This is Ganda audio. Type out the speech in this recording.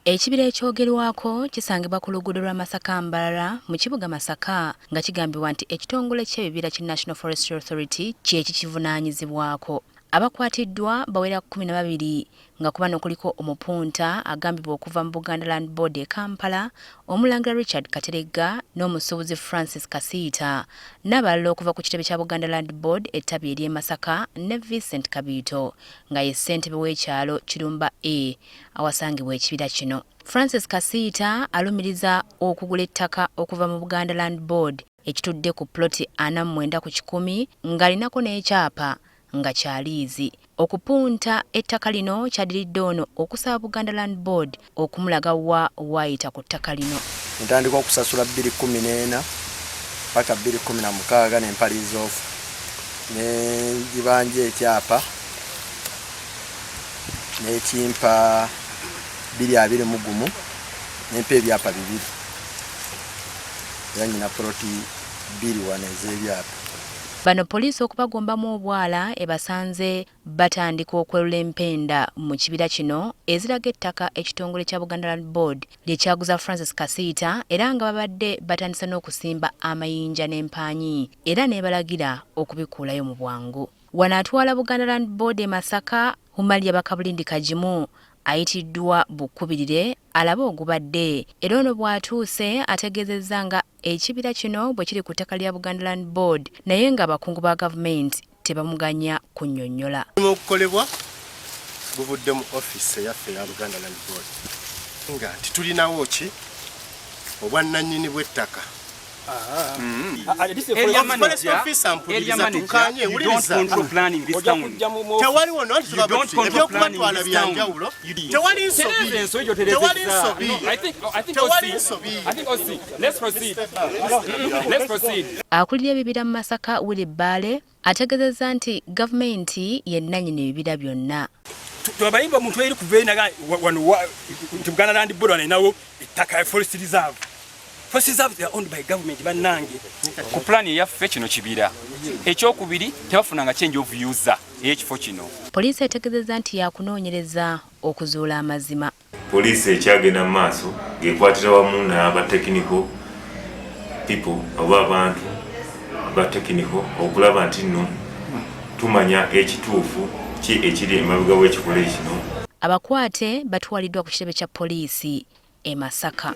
Ekibira ekyogerwako kisangibwa ku luguudo lwa Masaka-Mbarara mu kibuga Masaka nga kigambibwa nti ekitongole ky'ebibira ki National Forest Authority kyekivunanyizibwako. Abakwatiddwa bawera 12 nga ku bano kuliko omupunta agambibwa okuva mu Buganda Land Board e Kampala, Omulangira Richard Katerega n'Omusuubuzi Francis Kasiita, n'abalala okuva ku kitebe kya Buganda Land Board ettabi ery'e Masaka ne Vincent Kabito nga ye ssentebe w'ekyalo Kirumba A awasangibwa ekibira kino. Francis Kasiita alumiriza okugula ettaka okuva mu Buganda Land Board ekitudde ku ploti 49 ku 10 ng'alinako n'ekyapa nga kya liizi. Okupunta ettaka lino kyadiridde ono okusaba Buganda Land Board okumulaga waayita ku ttaka lino. Ntandika okusasula 2014 paka 2016 n'empaliza ofu ne gibanje ekyapa n'ekimpa 221 n'empa ebyapa 2 era nyina ploti 2 ez'ebyapa. Bano poliisi okubagombamu obwala ebasanze batandika okwelula empenda mu kibira kino eziraga ettaka ekitongole kya Buganda Land Board lyekyaguza Francis Kasiita era nga babadde batandisa n'okusimba amayinja n'empanyi era n'ebalagira okubikuulayo mu bwangu. Wano atwala Buganda Land Board e Masaka Humalia Bakabulindi Kajimu ayitiddwa bukubirire alabe ogubadde era ono bw'atuuse ategeezezza nga ekibira kino bwe kiri ku ttaka lya Buganda Land Board naye nga abakungu ba gavumenti tebamuganya kunnyonnyola. Okukolebwa buvudde mu office yaffe ya Buganda Land Board nga titulinawo ki obwannannyini bw'ettaka. Akulira ebibira mu Masaka Wilibale ategeezezza nti gavumenti yennannyini ebibira byonna. Twabayimba omuntu eri kuveena wano Buganda Land Board alinawo ettaka Forest Reserve. Forest Reserve they are owned by government bannange. Ku plan yaffe kino kibira. Ekyokubiri tebafunanga change of user ekifo kino. Poliisi etegeezezza nti yakunoonyereza okuzuula amazima. Poliisi ekyagenda mu maaso ng'ekwatira wamu n'aba technical people oba abantu aba technical okulaba nti nno tumanya ekituufu ki ekiri emabega w'ekikole kino. Abakwate batwaliddwa ku kitebe kya poliisi e Masaka.